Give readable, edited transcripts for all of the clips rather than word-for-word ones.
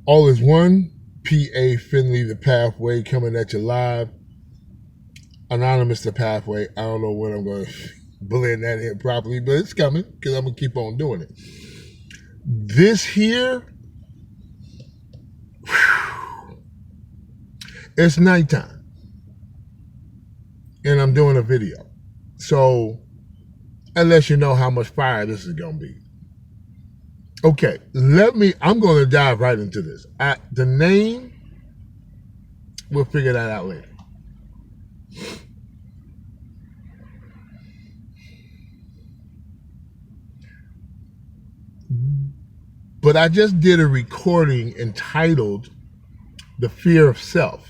All is one. P.A. Finley, thePafWay, coming at you live. Anonymous, thePafWay. I don't know when I'm going to blend that in properly, but it's coming because I'm going to keep on doing it. This here, it's nighttime, and I'm doing a video. So, that lets you know how much fire this is going to be. Okay, I'm going to dive right into this. The name, we'll figure that out later. But I just did a recording entitled The Fear of Self.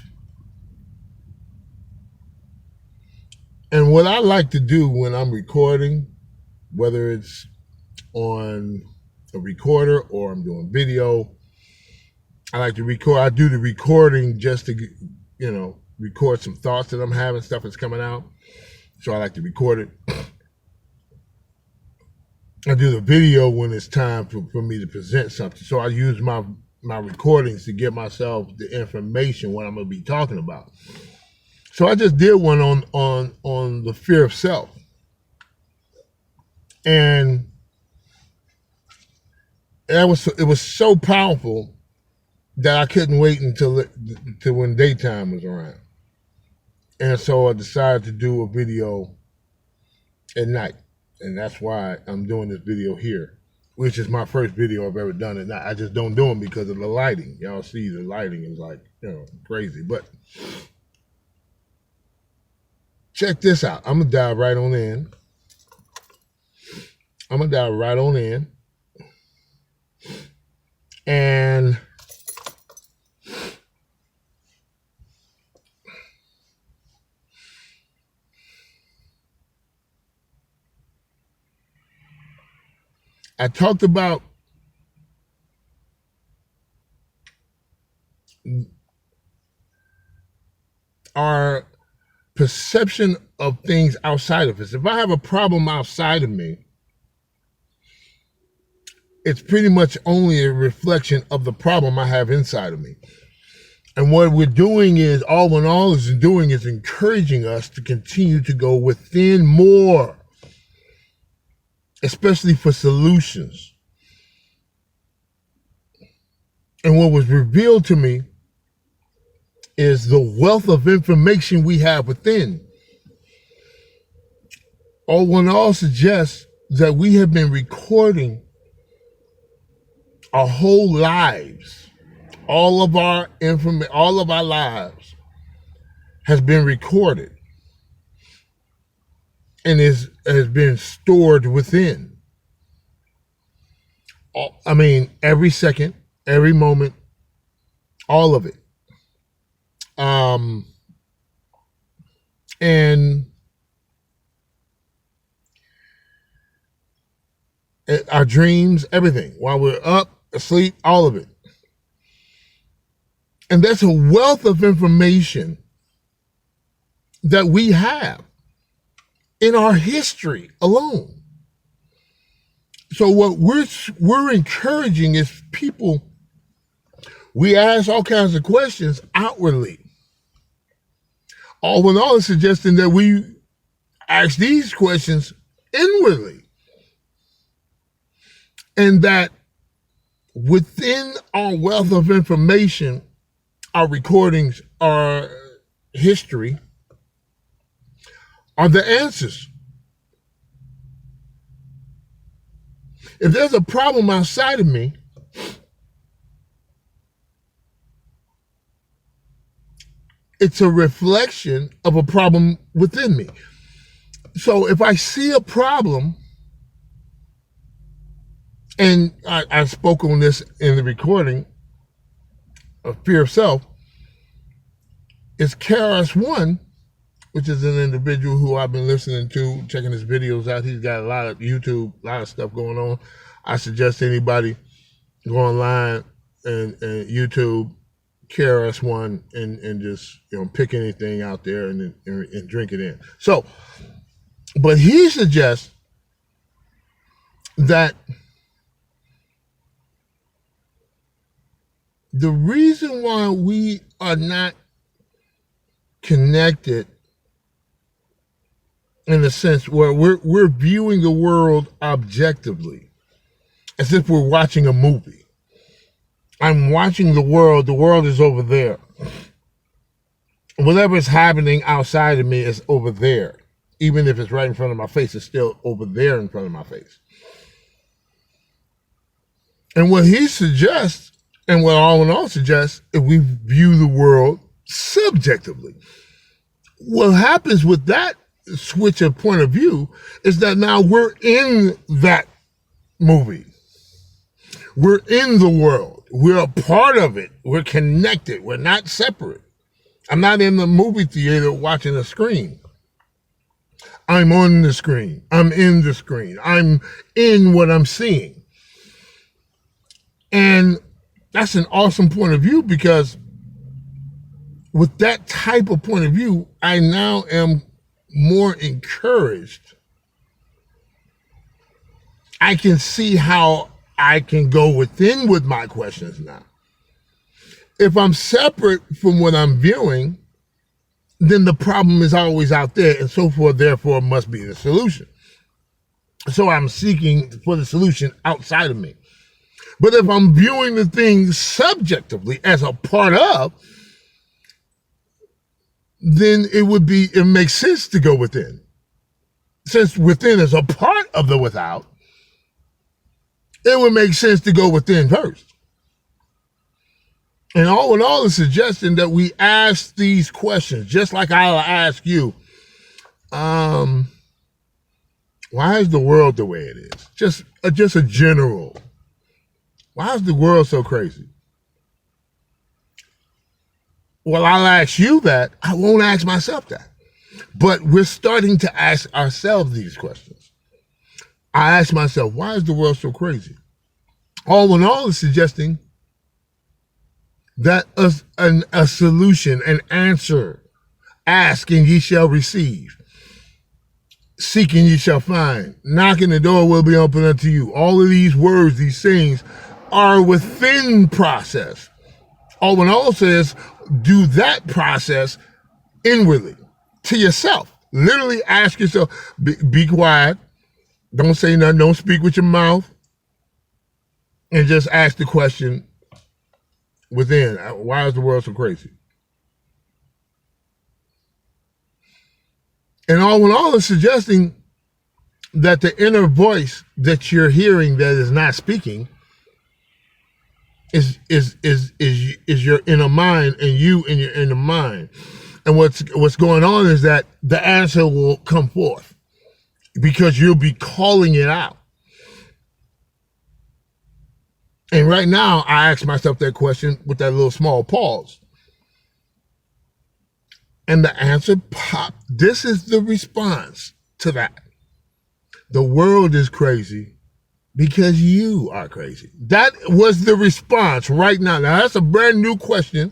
And what I like to do when I'm recording, whether it's on a recorder or I'm doing video, I like to record. I do the recording just to, record some thoughts that I'm having, stuff that's coming out. So I like to record it. I do the video when it's time for me to present something. So I use my recordings to give myself the information what I'm going to be talking about. So I just did one on the fear of self. And it was so powerful that I couldn't wait until when daytime was around. And so I decided to do a video at night. And that's why I'm doing this video here, which is my first video I've ever done at night. I just don't do them because of the lighting. Y'all see the lighting is like, crazy. But check this out. I'm going to dive right on in. And I talked about our perception of things outside of us. If I have a problem outside of me, it's pretty much only a reflection of the problem I have inside of me. And what we're doing is, All1llA is doing is encouraging us to continue to go within more, especially for solutions. And what was revealed to me is the wealth of information we have within. All1llA suggests that we have been recording our whole lives. All of our lives has been recorded and has been stored within. I mean, every second, every moment, all of it. And our dreams, everything, while we're up, asleep, all of it. And that's a wealth of information that we have in our history alone. So what we're encouraging is people, we ask all kinds of questions outwardly. All1llA is suggesting that we ask these questions inwardly. And that within our wealth of information, our recordings, our history, are the answers. If there's a problem outside of me, it's a reflection of a problem within me. So if I see a problem, and I spoke on this in the recording of fear of self, is KRS-One, which is an individual who I've been listening to, checking his videos out. He's got a lot of YouTube, a lot of stuff going on. I suggest anybody go online and YouTube KRS-One and just pick anything out there and drink it in. So, but he suggests that The reason why we are not connected in a sense where we're viewing the world objectively, as if we're watching a movie. I'm watching the world is over there. Whatever is happening outside of me is over there. Even if it's right in front of my face, it's still over there in front of my face. And what he suggests, and what All1llA suggests, if we view the world subjectively, what happens with that switch of point of view is that now we're in that movie. We're in the world. We're a part of it. We're connected. We're not separate. I'm not in the movie theater watching a screen. I'm on the screen. I'm in the screen. I'm in what I'm seeing. And that's an awesome point of view, because with that type of point of view, I now am more encouraged. I can see how I can go within with my questions now. If I'm separate from what I'm viewing, then the problem is always out there, and so forth, therefore must be the solution. So I'm seeking for the solution outside of me. But if I'm viewing the thing subjectively as a part of, then it makes sense to go within. Since within is a part of the without, it would make sense to go within first. And All1llA is suggesting that we ask these questions, just like I'll ask you. Why is the world the way it is? Just a general. Why is the world so crazy? Well, I'll ask you that. I won't ask myself that. But we're starting to ask ourselves these questions. I ask myself, why is the world so crazy? All1llA is suggesting that a solution, an answer, ask and ye shall receive. Seek and ye shall find. Knocking, the door will be open unto you. All of these words, these things, are within process. All1llA says, do that process inwardly, to yourself. Literally ask yourself, be quiet. Don't say nothing. Don't speak with your mouth. And just ask the question within. Why is the world so crazy? And All1llA is suggesting that the inner voice that you're hearing that is not speaking is your inner mind, and you in your inner mind. And what's going on is that the answer will come forth because you'll be calling it out. And right now, I ask myself that question with that little small pause. And the answer popped. This is the response to that. The world is crazy because you are crazy. That was the response right now. Now, that's a brand new question